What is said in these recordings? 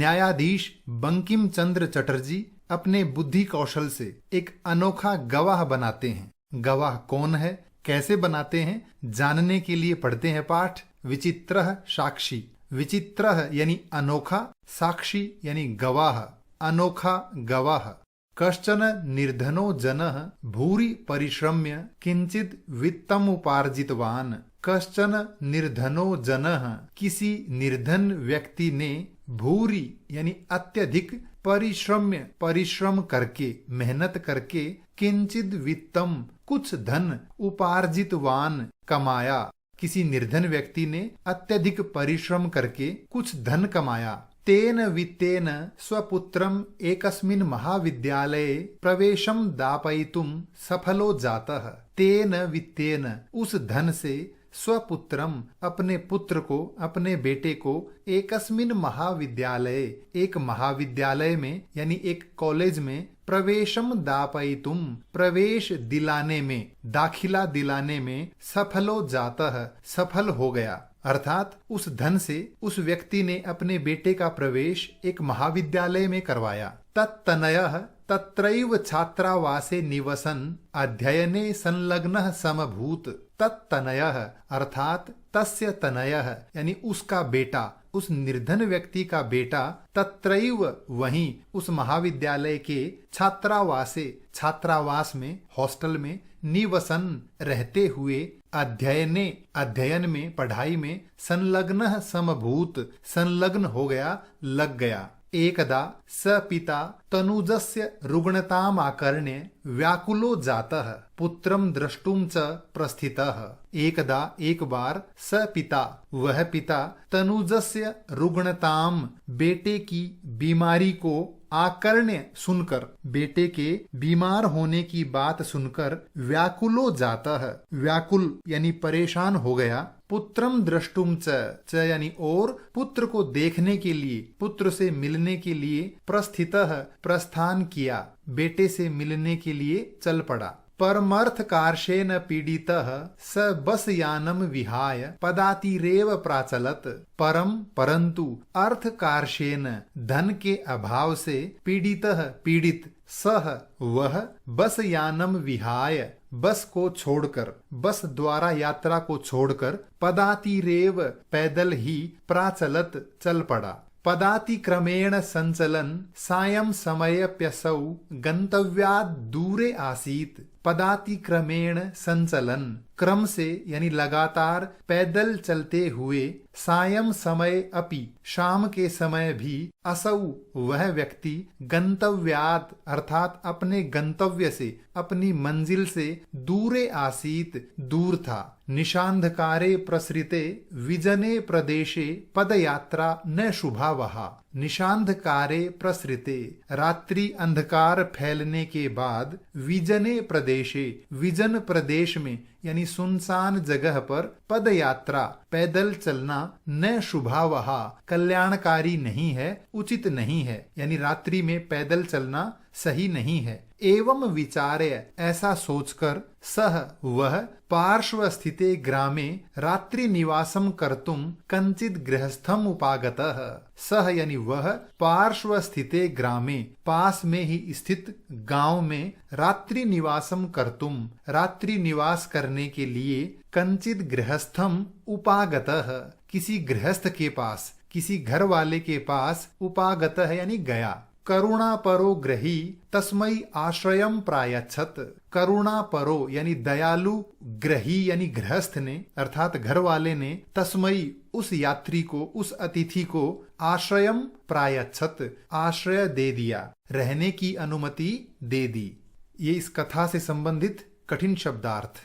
न्यायाधीश बंकिम चंद्र चटर्जी अपने बुद्धि कौशल से एक अनोखा गवाह बनाते हैं। गवाह कौन है, कैसे बनाते हैं, जानने के लिए पढ़ते हैं पाठ विचित्रः साक्षी। विचित्रः यानी अनोखा, साक्षी यानी गवाह, अनोखा गवाह। कश्चन निर्धनो जनः भूरि परिश्रम्य किंचित वित्तम उपार्जितवान। कश्चन निर्धनो जनः, किसी निर्धन व्यक्ति ने भूरि यानी अत्यधिक परिश्रम्य, परिश्रम करके, मेहनत करके, किंचित वित्तम कुछ धन, उपार्जितवान कमाया। किसी निर्धन व्यक्ति ने अत्यधिक परिश्रम करके कुछ धन कमाया। तेन वित्तेन स्वपुत्रम एकस्मिन् महाविद्यालये प्रवेशम दापयितुम सफलो जातः। तेन वित्तेन, उस धन से, स्वपुत्रम अपने पुत्र को, अपने बेटे को, एकस्मिन् महाविद्यालये एक महाविद्यालय में यानी एक कॉलेज में, प्रवेशम दापयितुम प्रवेश दिलाने में, दाखिला दिलाने में, सफलो जातः सफल हो गया। अर्थात उस धन से उस व्यक्ति ने अपने बेटे का प्रवेश एक महाविद्यालय में करवाया। तत्तनयः तत्रैव छात्रावासे निवसन अध्ययने संलग्नः समभूत। तत्तनयः अर्थात तस्य तनयः यानी उसका बेटा, उस निर्धन व्यक्ति का बेटा, तत्रैव वहीं उस महाविद्यालय के छात्रावासे, छात्रावास में, हॉस्टल में, निवसन रहते हुए, अध्ययने अध्ययन में, पढ़ाई में, संलग्नः समभूत संलग्न हो गया, लग गया। एकदा स पिता तनुजस्य रुग्णताम आकर्ण्य व्याकुलो जातः पुत्रम द्रष्टुम च प्रस्थितः। एकदा एक बार, स पिता वह पिता, तनुजस्य रुग्णताम बेटे की बीमारी को, आकर्ण्य सुनकर, बेटे के बीमार होने की बात सुनकर, व्याकुलो जातः व्याकुल यानी परेशान हो गया, पुत्रम द्रष्टुम च यानी और, पुत्र को देखने के लिए, पुत्र से मिलने के लिए, प्रस्थितः प्रस्थान किया, बेटे से मिलने के लिए चल पड़ा। परमर्थ कार्शेन पीडितः स बस यानम विहाय पदातिरेव प्राचलत। परम परंतु, अर्थ कार्शेन धन के अभाव से, पीडितः पीड़ित, सह वह, बस यानम विहाय बस को छोड़कर, बस द्वारा यात्रा को छोड़कर, पदातिरेव पैदल ही, प्राचलत चल पड़ा। पदाति क्रमेण संचलन सायं समयप्यसौ गंतव्यात् दूरे आसीत। पदाति क्रमेण संचलन, क्रम से यानी लगातार, पैदल चलते हुए, सायं समय अपि शाम के समय भी, असौ वह व्यक्ति, गंतव्यात् अर्थात अपने गंतव्य से, अपनी मंजिल से, दूरे आसीत दूर था। निशांधकारे प्रसृते विजने प्रदेशे पदयात्रा न शुभावहा। निशांधकारे प्रसृते रात्रि अंधकार फैलने के बाद, विजने प्रदेशे विजन प्रदेश में यानी सुनसान जगह पर, पदयात्रा पैदल चलना, न शुभावहा कल्याणकारी नहीं है, उचित नहीं है, यानी रात्रि में पैदल चलना सही नहीं है। एवं विचार्य ऐसा सोचकर, सह वह, पार्श्व स्थिते ग्रामे रात्रि निवासम कर्तुम कंचित गृहस्थम उपागतः। सह यानी वह, पार्श्व स्थिते ग्रामे पास में ही स्थित गांव में, रात्रि निवासम कर्तुम रात्रि निवास करने के लिए, कंचित गृहस्थम उपागतः किसी गृहस्थ के पास, किसी घर वाले के पास, उपागतः यानी गया। करुणा परो ग्रही तस्मै आश्रयम प्रायच्छत। करुणा परो यानी दयालु, ग्रही यानी गृहस्थ ने अर्थात घर वाले ने, तस्मै उस यात्री को, उस अतिथि को, आश्रयम प्रायच्छत आश्रय दे दिया, रहने की अनुमति दे दी। ये इस कथा से संबंधित कठिन शब्दार्थ।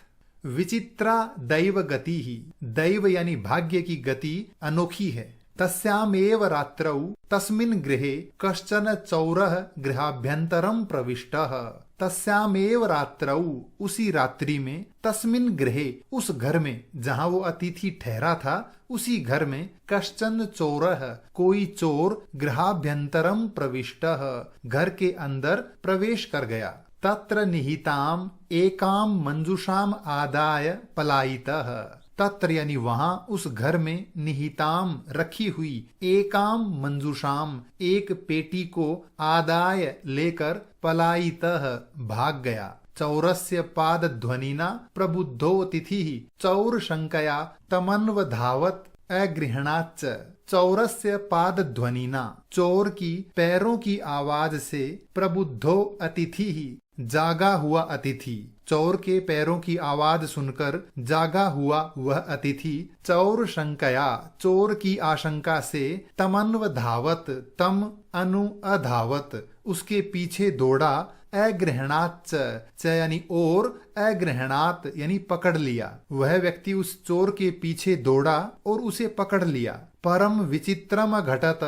विचित्रा दैव गति ही, दैव यानी भाग्य की गति अनोखी है। तस्यामेव रात्रौ तस्मिन् गृहे कश्चन चौरः गृहाभ्यन्तरं प्रविष्टः। तस्यामेव रात्रौ उसी रात्रि में, तस्मिन् गृहे उस घर में जहाँ वो अतिथि ठहरा था, उसी घर में, कश्चन चौरः कोई चोर, गृहाभ्यन्तरं प्रविष्टः घर के अंदर प्रवेश कर गया। तत्र निहिताम एकाम मंजुषाम आदाय पलायितः। तत्र यानी वहां, उस घर में निहिताम रखी हुई एकाम मंजूषाम एक पेटी को आदाय लेकर पलायितः भाग गया। चौरस्य पाद ध्वनिना प्रबुद्धोतिथि चौर शंकया तमन्वधावत अगृहणाच्च। चौरस्य पाद ध्वनिना चोर की पैरों की आवाज से प्रबुद्धो अतिथि जागा हुआ अतिथि, चौर के पैरों की आवाज सुनकर जागा हुआ वह अतिथि चौर शंकया चोर की आशंका से तमन्वधावत तम अनु अधावत उसके पीछे दौड़ा अग्रहणात च यानी और अग्रहणात यानी पकड़ लिया। वह व्यक्ति उस चोर के पीछे दौड़ा और उसे पकड़ लिया। परम विचित्रम घटत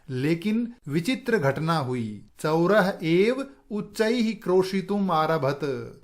लेकिन विचित्र घटना हुई। चौरह एव उच्चैः क्रोशितुम आरभत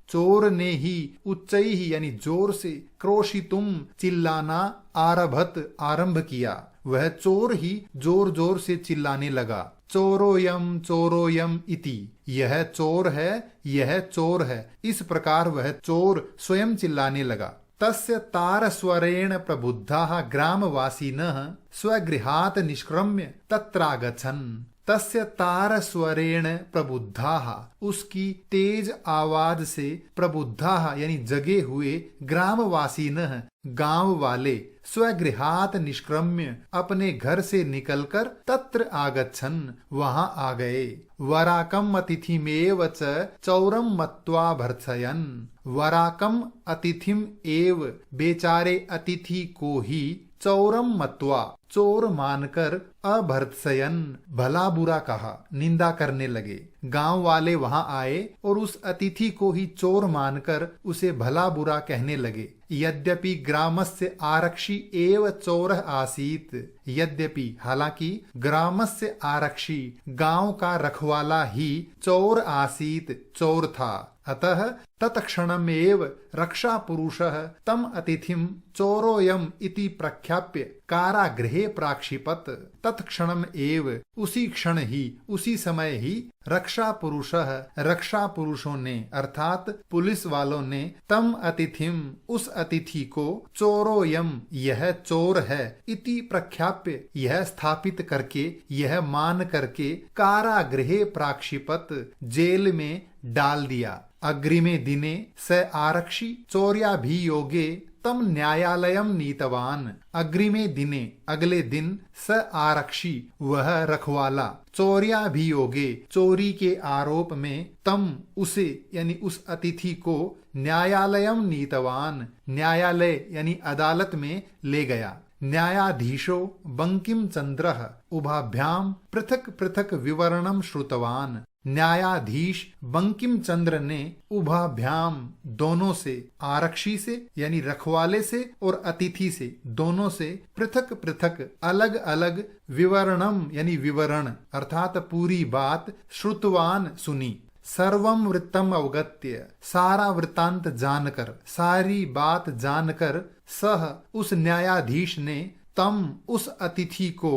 चोर ने ही उच्चैः यानी जोर से क्रोशितुम चिल्लाना आरभत आरंभ किया। वह चोर ही जोर जोर से चिल्लाने लगा। चोरोयम इति यह चोर है, यह चोर है, इस प्रकार वह चोर स्वयं चिल्लाने लगा। तस्य तारस्वरेण प्रबुद्धाः ग्रामवासिनः स्वगृहात् निष्क्रम्य तत्रागच्छन्। तस्य तारस्वरेण प्रबुद्धाः उसकी तेज आवाज से प्रबुद्धाः यानी जगे हुए ग्रामवासिनः गांव वाले स्वगृहात निष्क्रम्य अपने घर से निकलकर तत्र आगच्छन् वहां आ गए। वराकम अतिथिमेव च चौरम मत्वा भर्त्सयन्। वराकम अतिथिम एव बेचारे अतिथि को ही चौरम मत्वा चोर मानकर अभर्त्सयन भला बुरा कहा, निंदा करने लगे। गांव वाले वहां आए और उस अतिथि को ही चोर मानकर उसे भला बुरा कहने लगे। यद्यपि ग्रामस्य आरक्षी एव चोरः आसीत, यद्यपि हालांकि ग्रामस्य आरक्षी गांव का रखवाला ही चोर आसीत चोर था। अतः तत्क्षणमेव रक्षा पुरुषः तम अतिथिम चोरोयम इति प्रख्याप्य कारागृहे प्राक्षिपत। तत्क्षणम एव उसी क्षण ही उसी समय ही रक्षा पुरुषः रक्षा पुरुषों ने अर्थात पुलिस वालों ने तम अतिथिम उस अतिथि को चोरोयम यह चोर है इति प्रख्याप्य यह स्थापित करके यह मान करके कारागृहे प्राक्षिपत जेल में डाल दिया। अग्रिमे दिने स आरक्षी चौर्याभियोगे तम न्यायालयम नीतवान। अग्रिमे दिने अगले दिन स आरक्षी वह रखवाला चौर्याभियोगे चोरी के आरोप में तम उसे यानी उस अतिथि को न्यायालयम नीतवान न्यायालय यानी अदालत में ले गया। न्यायाधीशो बंकिम चंद्रः उभाभ्याम पृथक पृथक विवरणम श्रुतवान। न्यायाधीश बंकिम चंद्र ने उभाभ्याम दोनों से आरक्षी से यानी रखवाले से और अतिथि से दोनों से पृथक पृथक अलग अलग विवरणम यानी विवरण अर्थात पूरी बात श्रुतवान सुनी। सर्वम वृत्तम अवगत्य सारा वृत्तांत जानकर सारी बात जानकर सह उस न्यायाधीश ने तम उस अतिथि को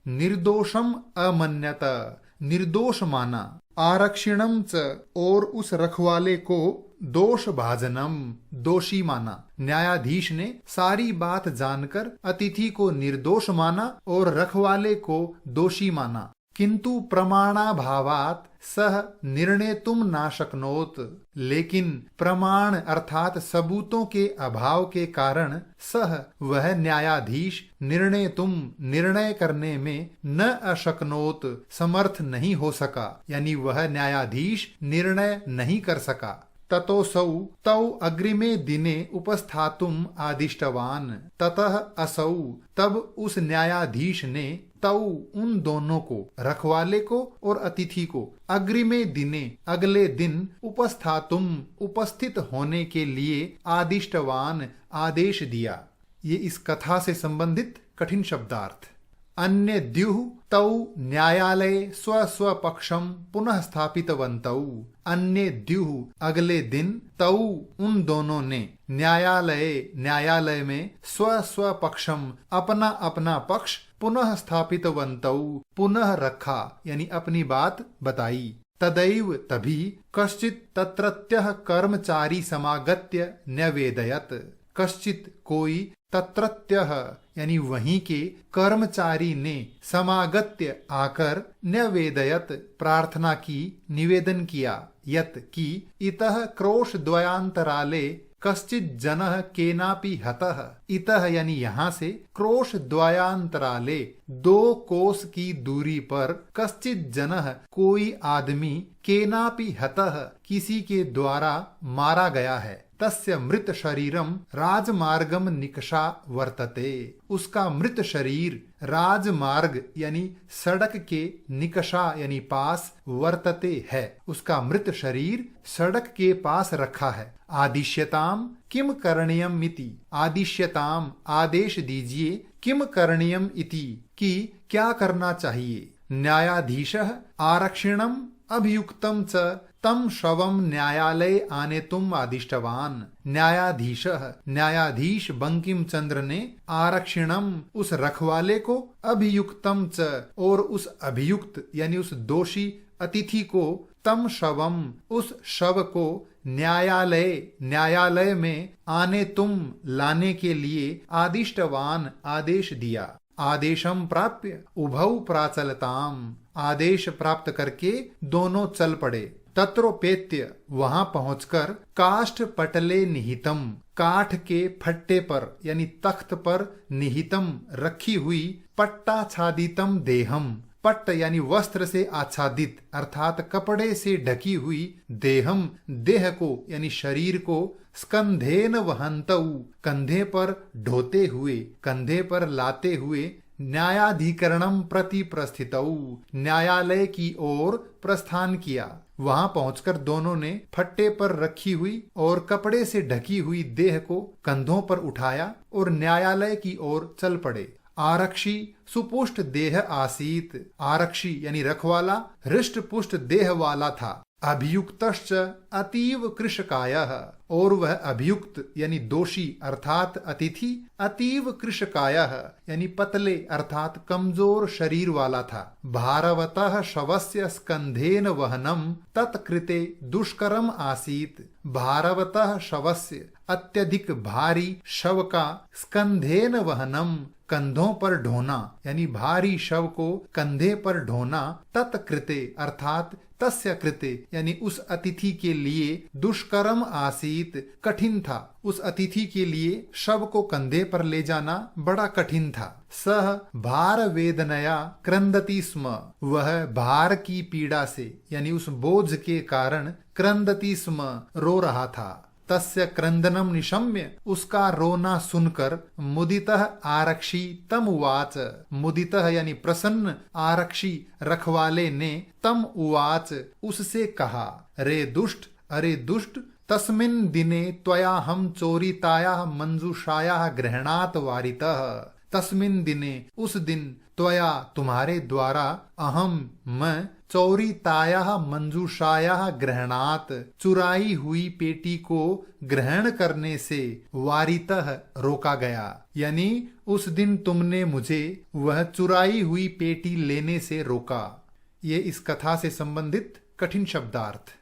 निर्दोषम अमन्यत निर्दोष माना। आरक्षिणम च और उस रखवाले को दोष भाजनम दोषी माना। न्यायाधीश ने सारी बात जानकर अतिथि को निर्दोष माना और रखवाले को दोषी माना। किंतु प्रमाणाभावात सह निर्णय तुम ना शक्नोत लेकिन प्रमाण अर्थात सबूतों के अभाव के कारण सह वह न्यायाधीश निर्णय करने में न अशक्नोत समर्थ नहीं हो सका यानी वह न्यायाधीश निर्णय नहीं कर सका। ततोसौ तौ अग्रिमे दिने उपस्थातुम आदिष्टवान। ततः असौ तब उस न्यायाधीश ने तौ उन दोनों को रखवाले को और अतिथि को अग्रिमे दिने अगले दिन उपस्थातुम उपस्थित होने के लिए आदिष्टवान आदेश दिया। ये इस कथा से संबंधित कठिन शब्दार्थ। अन्य द्युः तौ न्यायालय स्व स्व पक्षम पुनः स्थापितवन्तौ। अन्य द्युः अगले दिन तौ उन दोनों ने न्यायालय में स्व स्व पक्षम अपना अपना पक्ष पुनः स्थापितवन्तौ पुनः रखा यानी अपनी बात बताई। तदैव तभी कश्चित् तत्रत्यः कर्मचारी समागत्य न्यवेदयत् कश्चित कोई तत्रत्यः यानी वहीं के कर्मचारी ने समागत्य आकर न्यवेदयत प्रार्थना की, निवेदन किया, यत की इतः क्रोश द्वयांतराले कश्चित जनः केनापि हतः। इतः यानी यहाँ से, क्रोश द्वयांतराले 2 कोस की दूरी पर, कश्चित जनः कोई आदमी, केनापि हतः किसी के द्वारा मारा गया है। तस्य मृत शरीरम राजमार्गम निकषा वर्तते। उसका मृत शरीर राजमार्ग यानी सड़क के निकषा यानी पास, वर्तते है, उसका मृत शरीर सड़क के पास रखा है। आदिश्यताम किम करणीयम इति, आदिश्यताम आदेश दीजिए, किम करणीयम इति कि क्या करना चाहिए। न्यायाधीशः आरक्षिणम अभियुक्तम च तम शवम न्यायालय आने तुम आदिष्टवान। न्यायाधीश बंकिम चंद्र ने आरक्षिणम उस रखवाले को, अभियुक्तम च और उस अभियुक्त यानी उस दोषी अतिथि को, तम शवम उस शव को, न्यायालय में आने तुम लाने के लिए आदिष्टवान आदेश दिया। आदेशम प्राप्य उभौ प्राचलताम, आदेश प्राप्त करके दोनों चल पड़े। तत्रोपेत्य वहां पहुंचकर, काष्ठ पटले निहितम काठ के फट्टे पर यानी तख्त पर, निहितम रखी हुई, पट्टाच्छादितम देहम पट्ट यानी वस्त्र से आच्छादित अर्थात कपड़े से ढकी हुई, देहम देह को यानी शरीर को, स्कंधेन वहंतौ कंधे पर ढोते हुए, कंधे पर लाते हुए, न्यायाधिकरणम प्रति प्रस्थितौ न्यायालय की ओर प्रस्थान किया। वहां पहुंचकर दोनों ने फट्टे पर रखी हुई और कपड़े से ढकी हुई देह को कंधों पर उठाया और न्यायालय की ओर चल पड़े। आरक्षी सुपुष्ट देह आसीत, आरक्षी यानी रखवाला हृष्ट पुष्ट देह वाला था। अभियुक्तश्च अतीव कृशकायः और वह अभियुक्त यानी दोषी अर्थात अतिथि अतीव कृशकायः यानी पतले अर्थात कमजोर शरीर वाला था। भारवतः शवस्य स्कंधेन वहनम तत्कृते दुष्करम आसीत। भारवतः शवस्य अत्यधिक भारी शव का, स्कंधेन वहनम कंधों पर ढोना यानी भारी शव को कंधे पर ढोना, तत्कृते अर्थात तस्य कृते यानी उस अतिथि के लिए, दुष्करम आसीत कठिन था। उस अतिथि के लिए शव को कंधे पर ले जाना बड़ा कठिन था। सह भार वेदनया क्रंदति स्म, वह भार की पीड़ा से यानी उस बोझ के कारण, क्रंदति स्म रो रहा था। तस्य क्रंदनम निशम्य उसका रोना सुनकर, मुदितः आरक्षी तम उवाच, मुदितः यानी प्रसन्न आरक्षी रखवाले ने, तम उवाच उससे कहा, रे दुष्ट अरे दुष्ट, तस्मिन् दिने त्वया हम चोरितायाः मंजूषायाः ग्रहणात् वारितः। तस्मिन् दिने उस दिन, त्वया तुम्हारे द्वारा, अहम मैं, चौरितायाः मंजूषायाः ग्रहणात् चुराई हुई पेटी को ग्रहण करने से, वारितः रोका गया यानी उस दिन तुमने मुझे वह चुराई हुई पेटी लेने से रोका। ये इस कथा से संबंधित कठिन शब्दार्थ।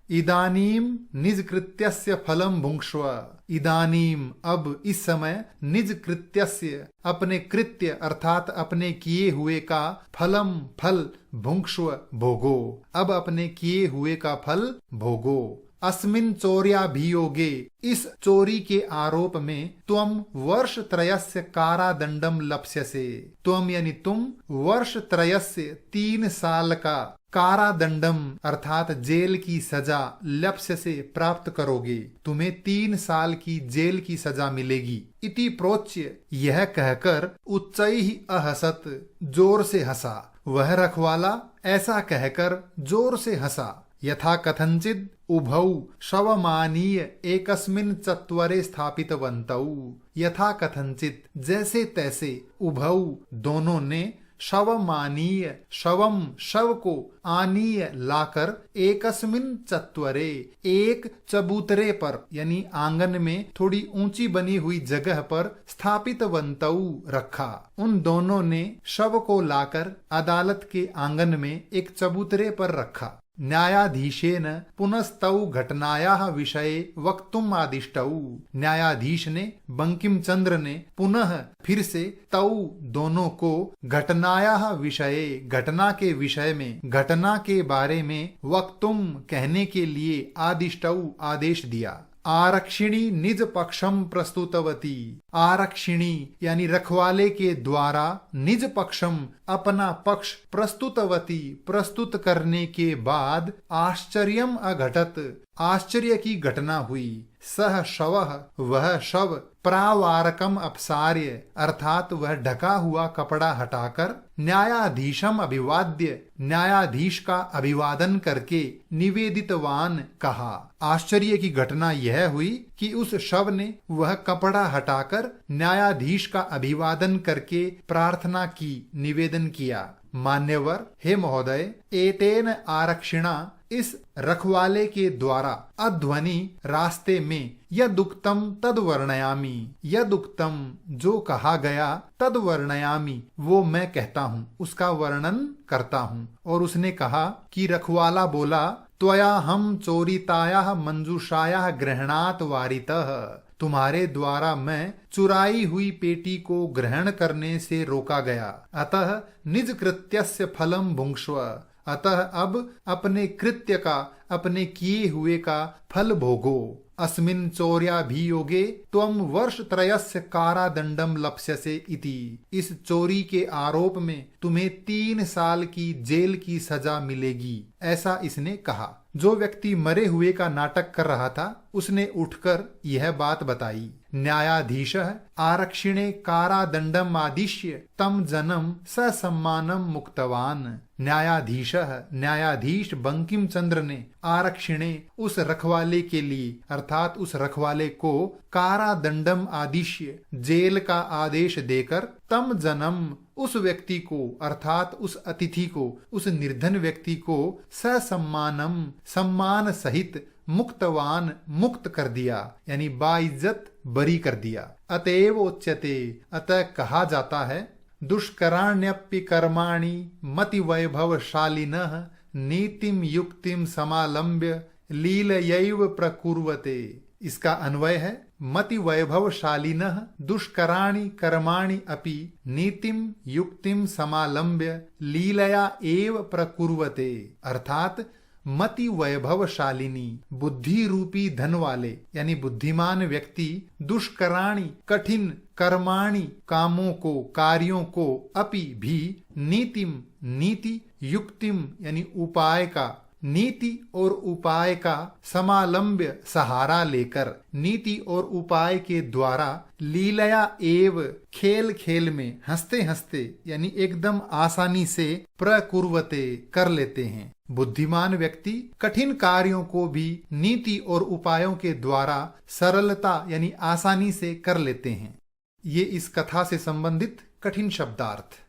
इदानीम निज कृत्यस्य फलम भुंक्ष्व, इदानीम अब इस समय, निज कृत्यस्य अपने कृत्य अर्थात अपने किए हुए का, फलम फल, भुंक्ष्व भोगो अब अपने किए हुए का फल भोगो। अस्मिन् चौर्याभियोगे इस चोरी के आरोप में, त्वम वर्ष त्रयस्य कारादंडम लप्स्यसे, त्वम यानी तुम, वर्ष त्रयस्य 3 साल का, कारादंडम अर्थात जेल की सजा, लप्स्य से प्राप्त करोगे, तुम्हें 3 साल की जेल की सजा मिलेगी। इति प्रोच्य यह कहकर, उच्चैः अहसत जोर से हंसा। वह रखवाला ऐसा कहकर जोर से हंसा। यथा कथंचिद उभौ शवमानीय एकस्मिन् चत्वरे स्थापितवन्तौ, यथा कथंचित जैसे तैसे, उभौ दोनों ने, शवमानीय शवम शव को, आनीय लाकर, एकस्मिन् चत्वरे एक चबूतरे पर यानी आंगन में थोड़ी ऊंची बनी हुई जगह पर, स्थापितवन्तौ रखा। उन दोनों ने शव को लाकर अदालत के आंगन में एक चबूतरे पर रखा। न्यायाधीशेन पुनस्तौ घटनायाः विषये वक्तुम आदिष्टौ। न्यायाधीश ने, बंकिम चंद्र ने पुनः फिर से तौ दोनों को घटनायाः विषये, घटना के विषय में, घटना के बारे में, वक्तुम कहने के लिए, आदिष्टौ आदेश दिया। आरक्षिणी निज पक्षम प्रस्तुतवती। आरक्षिणी यानी रखवाले के द्वारा निज पक्षम अपना पक्ष प्रस्तुतवती प्रस्तुत करने के बाद आश्चर्यम अघटत आश्चर्य की घटना हुई। सह शवः वह शव प्रावारकम अपसार्य अर्थात वह ढका हुआ कपड़ा हटाकर न्यायाधीशम अभिवाद्य न्यायाधीश का अभिवादन करके निवेदितवान कहा। आश्चर्य की घटना यह हुई कि उस शव ने वह कपड़ा हटाकर न्यायाधीश का अभिवादन करके प्रार्थना की, निवेदन किया। मान्यवर, हे महोदय, एतेन आरक्षिणा इस रखवाले के द्वारा अध्वनि रास्ते में यदुक्तम तद वर्णयामी, यदुक्तम जो कहा गया, तद वर्णयामी वो मैं कहता हूँ, उसका वर्णन करता हूँ। और उसने कहा कि रखवाला बोला, त्वया हम चोरितायाः मंजूषायाः ग्रहणात् वारितः, तुम्हारे द्वारा मैं चुराई हुई पेटी को ग्रहण करने से रोका गया। अतः निज कृत्यस्य फलम भुंक्ष्व, अतः अब अपने कृत्य का, अपने किए हुए का फल भोगो। अस्मिन् चौर्याभियोगे त्वं वर्षत्रयस्य कारादंडम लप्स्यसे इति, इस चोरी के आरोप में तुम्हें 3 साल की जेल की सजा मिलेगी, ऐसा इसने कहा। जो व्यक्ति मरे हुए का नाटक कर रहा था उसने उठकर यह बात बताई। न्यायाधीशः आरक्षिणे कारादंडम आदिश्य तम जनम ससम्मानम मुक्तवान। न्यायाधीशः न्यायाधीश बंकिम चंद्र ने आरक्षिणे उस रखवाले के लिए अर्थात उस रखवाले को कारादंडम आदिश्य जेल का आदेश देकर तम जनम उस व्यक्ति को अर्थात उस अतिथि को, उस निर्धन व्यक्ति को ससम्मानम सम्मान सहित मुक्तवान मुक्त कर दिया, यानी बाइज्जत बरी कर दिया। अतएव उच्यते, अतः कहा जाता है, दुष्कराण्यपि कर्माणि मति वैभवशालिनः नीतिम युक्तिम समालंब्य लीलयैव प्रकुर्वते। इसका अन्वय है, मति वैभवशालिनः दुष्कराणि कर्माणि अपि नीतिम युक्तिम समालंब्य लीलया एव प्रकुर्वते। अर्थात मति वैभवशालिनी बुद्धि रूपी धन वाले यानी बुद्धिमान व्यक्ति दुष्कराणि कठिन कर्माणि कामों को, कार्यों को, अपि भी नीतिम नीति, युक्तिम यानी उपाय का, नीति और उपाय का समालंब्य सहारा लेकर, नीति और उपाय के द्वारा लीलया एव खेल खेल में, हंसते हंसते यानी एकदम आसानी से प्रकुर्वते कर लेते हैं। बुद्धिमान व्यक्ति कठिन कार्यों को भी नीति और उपायों के द्वारा सरलता यानी आसानी से कर लेते हैं। ये इस कथा से संबंधित कठिन शब्दार्थ।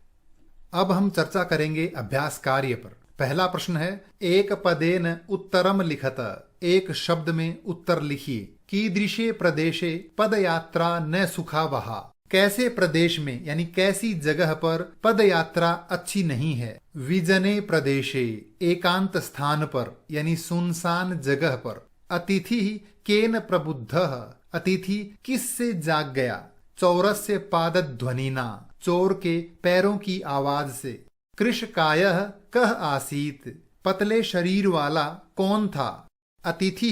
अब हम चर्चा करेंगे अभ्यास कार्य पर। पहला प्रश्न है, एक पदेन उत्तरम लिखत, एक शब्द में उत्तर लिखिए। कीदृशे प्रदेशे पदयात्रा न सुखावहा, कैसे प्रदेश में यानी कैसी जगह पर पदयात्रा अच्छी नहीं है। विजने प्रदेशे, एकांत स्थान पर यानी सुनसान जगह पर। अतिथि केन प्रबुद्धः, अतिथि किससे जाग गया। चौरस्य पादध्वनिना, चोर के पैरों की आवाज से। कृशकायः कः आसीत, पतले शरीर वाला कौन था। अतिथि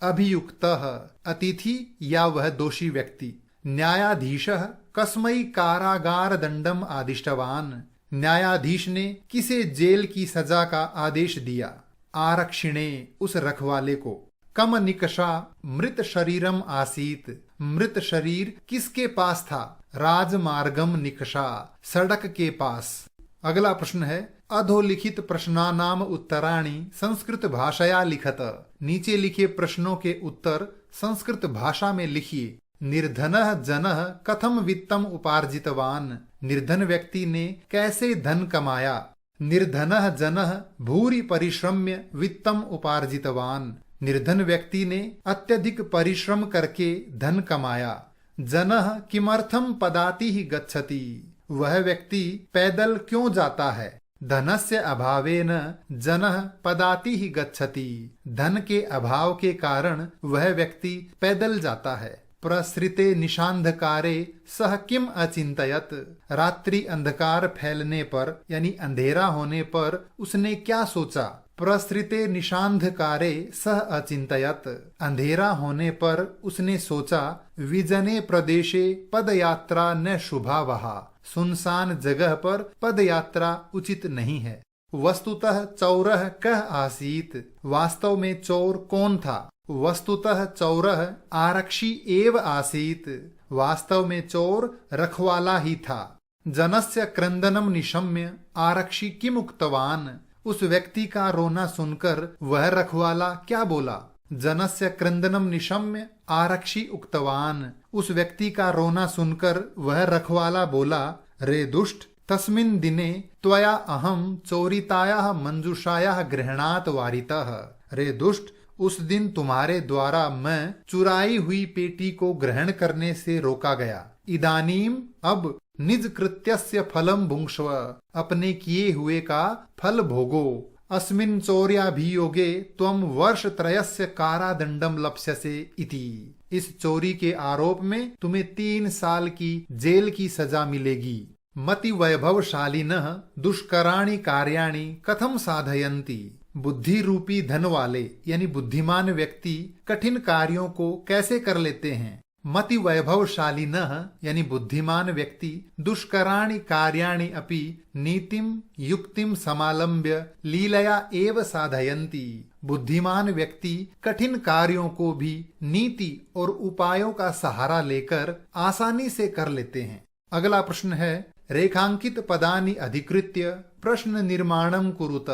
अभियुक्तः, अतिथि या वह दोषी व्यक्ति। न्यायाधीशः कस्मै कारागार दंडम आदिष्टवान, न्यायाधीश ने किसे जेल की सजा का आदेश दिया। आरक्षिणे, उस रखवाले को। कम निकषा मृत शरीरम आसीत, मृत शरीर किसके पास था। राजमार्गम निकषा, सड़क के पास। अगला प्रश्न है, अधोलिखित प्रश्नानाम उत्तराणि संस्कृत भाषया लिखत, नीचे लिखे प्रश्नों के उत्तर संस्कृत भाषा में लिखिए। निर्धनः जनः कथम वित्तम उपार्जितवान, निर्धन व्यक्ति ने कैसे धन कमाया। निर्धनः जनः भूरि परिश्रम्य वित्तम उपार्जितवान, निर्धन व्यक्ति ने अत्यधिक परिश्रम करके धन कमाया। जनः किमर्थम पदाति ही गच्छति, वह व्यक्ति पैदल क्यों जाता है। धनस्य अभावेन जनः पदाति ही गच्छति। धन के अभाव के कारण वह व्यक्ति पैदल जाता है। प्रसृते निशांधकारे सह किम अचिंतयत। रात्रि अंधकार फैलने पर यानी अंधेरा होने पर उसने क्या सोचा। प्रसृते निशांधकारे सह अचिंतयत। अंधेरा होने पर उसने सोचा। विजने प्रदेशे पदयात्रा न शुभा वहा। सुनसान जगह पर पदयात्रा उचित नहीं है। वस्तुतः चौरः कः आसीत। वास्तव में चोर कौन था। वस्तुतः चौरः आरक्षी एव आसीत। वास्तव में चोर रखवाला ही था। जनस्य क्रंदनम निशम्य आरक्षी किम उक्तवान। उस व्यक्ति का रोना सुनकर वह रखवाला क्या बोला। जनस्य क्रंदनम निशम्य आरक्षी उक्तवान। उस व्यक्ति का रोना सुनकर वह रखवाला बोला, रे दुष्ट, तस्मिन् दिने त्वया अहम चोरितायाः मंजूषायाः गृहणात् वारितः। रे दुष्ट, उस दिन तुम्हारे द्वारा मैं चुराई हुई पेटी को ग्रहण करने से रोका गया। इदानीम, अब निज कृत्यस्य फलम भुंक्ष्व। अपने किए हुए का फल भोगो। अस्मिन् चौर्याभियोगे त्वं वर्षत्रयस्य कारादंडम लप्स्यसे इति। इस चोरी के आरोप में तुम्हें 3 साल की जेल की सजा मिलेगी। मति वैभवशालिनः दुष्कराणि कार्याणि कथम साधयन्ति। बुद्धि रूपी धन वाले यानी बुद्धिमान व्यक्ति कठिन कार्यों को कैसे कर लेते हैं। मति वैभवशालिनः यानी बुद्धिमान व्यक्ति दुष्कराणि कार्याणि अपि नीतिम युक्तिम समालंब्य लीलया एव साधयन्ति। बुद्धिमान व्यक्ति कठिन कार्यों को भी नीति और उपायों का सहारा लेकर आसानी से कर लेते हैं। अगला प्रश्न है, रेखांकित पदानि अधिकृत्य प्रश्न निर्माणम कुरुत।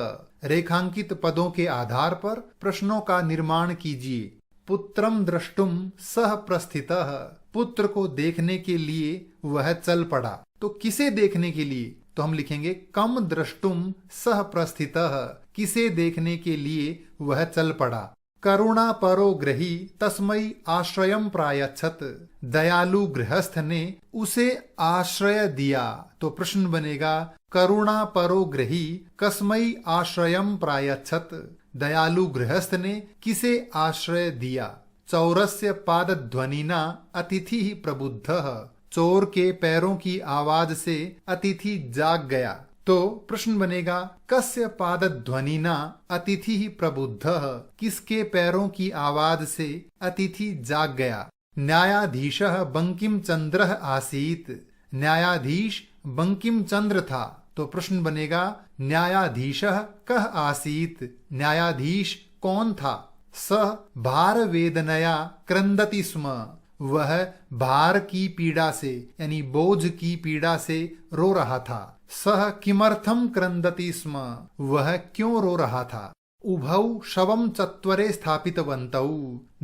रेखांकित पदों के आधार पर प्रश्नों का निर्माण कीजिए। पुत्रम द्रष्टुम सह प्रस्थितः। पुत्र को देखने के लिए वह चल पड़ा। तो किसे देखने के लिए, तो हम लिखेंगे कम द्रष्टुम सह प्रस्थितः। किसे देखने के लिए वह चल पड़ा। करुणा परो ग्रही तस्मै आश्रयम प्रायच्छत। दयालु गृहस्थ ने उसे आश्रय दिया। तो प्रश्न बनेगा, करुणा परो ग्रही कस्मै आश्रयम प्रायच्छत। दयालु गृहस्थ ने किसे आश्रय दिया। चौरस्य पादध्वनिना अतिथि प्रबुद्धः। चोर के पैरों की आवाज से अतिथि जाग गया। तो प्रश्न बनेगा, कस्य पादध्वनिना अतिथि प्रबुद्धः। किसके पैरों की आवाज से अतिथि जाग गया। न्यायाधीशः बंकिम चंद्रः आसीत। न्यायाधीश बंकिम चंद्र था। तो प्रश्न बनेगा, न्यायाधीशः कः आसीत। न्यायाधीश कौन था। सः भार वेदनया क्रंदति स्म। वह भार की पीड़ा से यानी बोझ की पीड़ा से रो रहा था। सः किमर्थम क्रंदति स्म। वह क्यों रो रहा था। उभौ शवम चत्वरे स्थापितवन्तौ।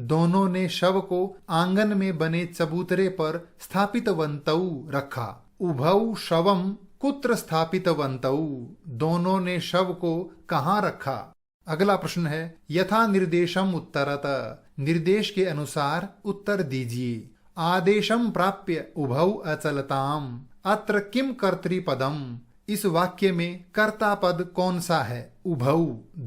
दोनों ने शव को आंगन में बने चबूतरे पर स्थापितवन्तौ रखा। उभौ शवम कुत्र स्थापितवन्तौ। दोनों ने शव को कहाँ रखा। अगला प्रश्न है, यथा निर्देशम उत्तरत। निर्देश के अनुसार उत्तर दीजिए। आदेशम प्राप्य उभौ अचलताम। अत्र किम कर्तृपदम। इस वाक्य में कर्ता पद कौन सा है। उभौ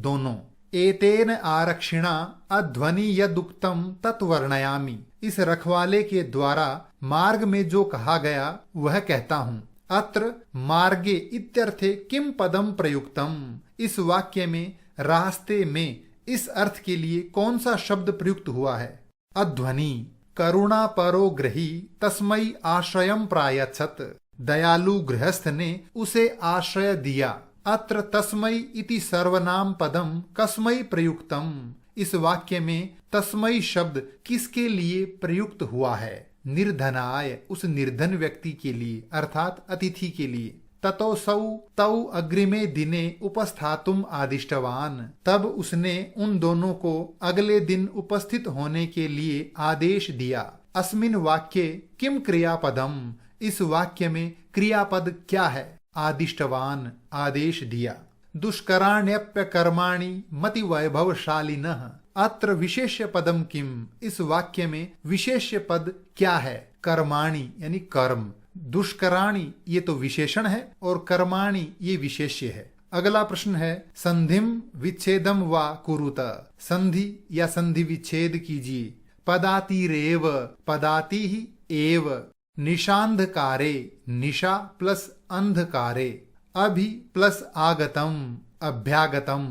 दोनों। एतेन आरक्षिणा अध्वनि यदुक्तम तत्वर्णयामि। इस रखवाले के द्वारा मार्ग में जो कहा गया वह कहता हूँ। अत्र मार्गे इत्यर्थे किम पदम प्रयुक्तम। इस वाक्य में रास्ते में इस अर्थ के लिए कौन सा शब्द प्रयुक्त हुआ है। अध्वनि। करुणा परो ग्रही तस्मै आश्रयम प्रायच्छत। दयालु गृहस्थ ने उसे आश्रय दिया। अत्र तस्मै इति सर्वनाम पदम कस्मै प्रयुक्तम। इस वाक्य में तस्मै शब्द किसके लिए प्रयुक्त हुआ है। निर्धनाय, उस निर्धन व्यक्ति के लिए अर्थात अतिथि के लिए। ततोसौ तौ अग्रिमे दिने उपस्थातुम आदिष्टवान। तब उसने उन दोनों को अगले दिन उपस्थित होने के लिए आदेश दिया। अस्मिन् वाक्ये किम क्रियापदम। इस वाक्य में क्रियापद क्या है। आदिष्टवान, आदेश दिया। दुष्कराण्यप्य कर्माणि मति वैभवशालिनः। अत्र विशेष्य पदम किम। इस वाक्य में विशेष्य पद क्या है। कर्माणि यानी कर्म। दुष्कराणि ये तो विशेषण है और कर्माणि ये विशेष्य है। अगला प्रश्न है संधिम विच्छेदम वा कुरुत। संधि या संधि विच्छेद कीजिए। पदातिरेव, पदाति ही एव। निशांधकारे, निशा प्लस अंधकारे। अभि प्लस आगतम, अभ्यागतम।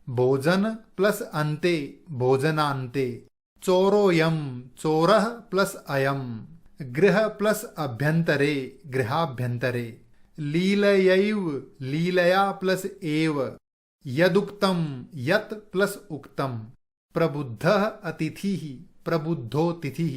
भोजन प्लस अन्ते, भोजनान्ते। चोरोयम, चोरः प्लस अयम। गृह प्लस अभ्यंतरे, गृहाभ्यंतरे। लीलयैव, लीलया प्लस एव। यदुक्तम, यत् प्लस उक्तम। प्रबुद्धः अतिथिः, प्रबुद्धो तिथिः।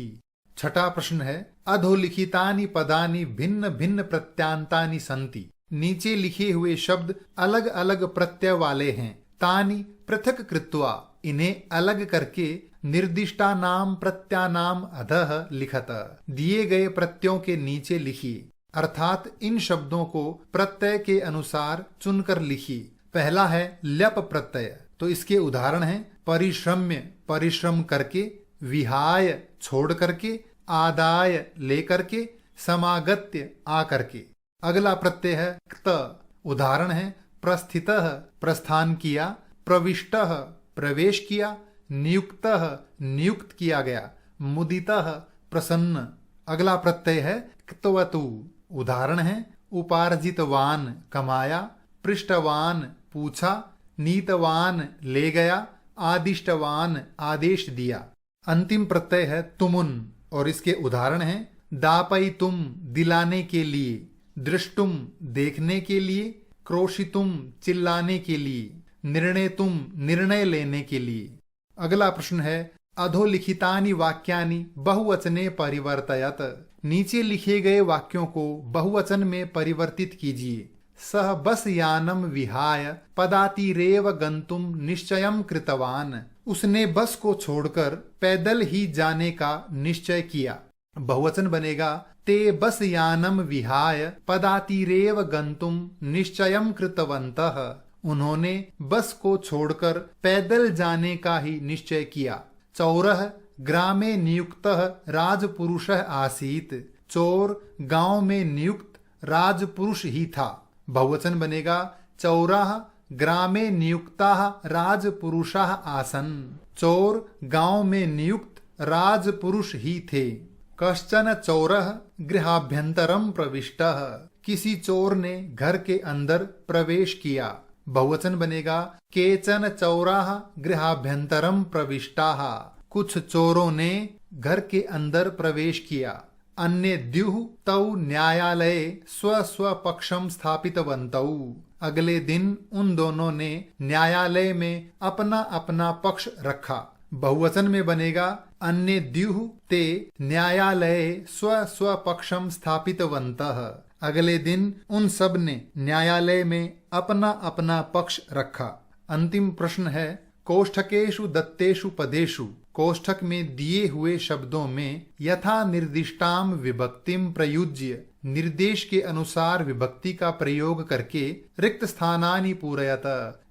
छठा प्रश्न है अधोलिखितानि पदानि भिन्न भिन्न प्रत्यांतानि सन्ति। नीचे लिखे हुए शब्द अलग अलग प्रत्यय वाले हैं। तानि पृथक कृत्वा, इन्हें अलग करके निर्दिष्टानाम प्रत्यानाम अधः लिखत। दिए गए प्रत्ययों के नीचे लिखिए, अर्थात इन शब्दों को प्रत्यय के अनुसार चुनकर लिखिए। पहला है ल्यप प्रत्यय, तो इसके उदाहरण हैं परिश्रम्य, परिश्रम करके। विहाय, छोड़ करके। आदाय, लेकर के। समागत्य, आकर के। अगला प्रत्यय है क्त, उदाहरण है प्रस्थितः, प्रस्थान किया। प्रविष्टः, प्रवेश किया। नियुक्तः, नियुक्त किया गया। मुदितः, प्रसन्न। अगला प्रत्यय है क्तवतु, उदाहरण है उपार्जितवान, कमाया। पृष्ठवान, पूछा। नीतवान, ले गया। आदिष्टवान, आदेश दिया। अंतिम प्रत्यय है तुमुन और इसके उदाहरण हैं दापयितुम, दिलाने के लिए। दृष्टुम, देखने के लिए। क्रोशितुम, चिल्लाने के लिए। निर्णेतुम, निर्णय लेने के लिए। अगला प्रश्न है अधोलिखितानि वाक्यानि बहुवचने परिवर्तयत। नीचे लिखे गए वाक्यों को बहुवचन में परिवर्तित कीजिए। सह बस यानम विहाय पदातिरेव गंतुम निश्चयम कृतवान। उसने बस को छोड़कर पैदल ही जाने का निश्चय किया। बहुवचन बनेगा ते बस यानम विहाय पदातिरेव गंतुम निश्चयम कृतवन्तः। उन्होंने बस को छोड़कर पैदल जाने का ही निश्चय किया। चौरः ग्रामे नियुक्तः राजपुरुषः आसीत्। चोर गांव में नियुक्त राजपुरुष ही था। बहुवचन बनेगा चौराः ग्रामे नियुक्ताः राजपुरुषाः आसन्। चोर गांव में नियुक्त राजपुरुष ही थे। कश्चन चौरः गृहाभ्यंतरम प्रविष्टः। किसी चोर ने घर के अंदर प्रवेश किया। बहुवचन बनेगा केचन चौराः गृहाभ्यंतरम प्रविष्टाः। कुछ चोरों ने घर के अंदर प्रवेश किया। अन्य द्युः तौ न्यायालये स्व स्व पक्षम स्थापितवन्तौ। अगले दिन उन दोनों ने न्यायालय में अपना अपना पक्ष रखा। बहुवचन में बनेगा अन्य द्युः ते न्यायालये स्व स्व पक्षम स्थापितवन्तः। अगले दिन उन सब ने न्यायालय में अपना अपना पक्ष रखा। अंतिम प्रश्न है कोष्ठकेषु दत्तेषु पदेषु। कोष्ठक में दिए हुए शब्दों में यथा निर्दिष्टाम विभक्तिम प्रयुज्य, निर्देश के अनुसार विभक्ति का प्रयोग करके रिक्त स्थानानि पूरयत,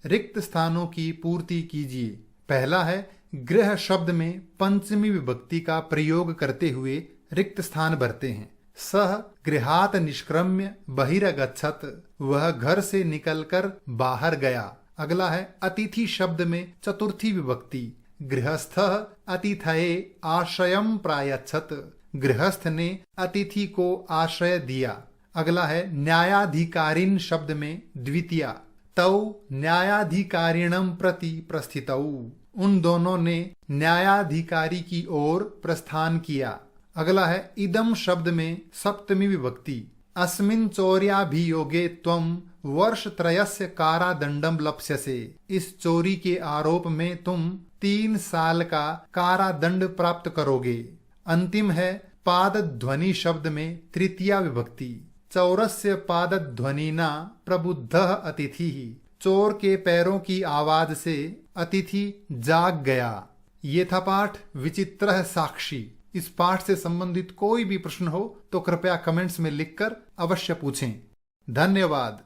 रिक्त स्थानों की पूर्ति कीजिए। पहला है गृह शब्द में पंचमी विभक्ति का प्रयोग करते हुए रिक्त स्थान भरते हैं। सह गृहात निष्क्रम्य बहिरगच्छत, वह घर से निकलकर बाहर गया। अगला है अतिथि शब्द में चतुर्थी विभक्ति। गृहस्थः अतिथये आश्रयम प्रायच्छत, गृहस्थ ने अतिथि को आश्रय दिया। अगला है न्यायाधिकारिण शब्द में द्वितीया। तौ न्यायाधिकारिणम प्रति प्रस्थितौ, उन दोनों ने न्यायाधिकारी की ओर प्रस्थान किया। अगला है इदम शब्द में सप्तमी विभक्ति। अस्मिन् चौर्याभियोगे त्वं वर्षत्रयस्य कारादंडम लप्स्यसे, इस चोरी के आरोप में तुम 3 साल का कारादंड प्राप्त करोगे। अंतिम है पादध्वनि शब्द में तृतीया विभक्ति। चौरस्य पादध्वनिना प्रबुद्धः अतिथिः, चोर के पैरों की आवाज से अतिथि जाग गया। ये था पाठ विचित्रः साक्षी। इस पाठ से संबंधित कोई भी प्रश्न हो तो कृपया कमेंट्स में लिखकर अवश्य पूछें। धन्यवाद।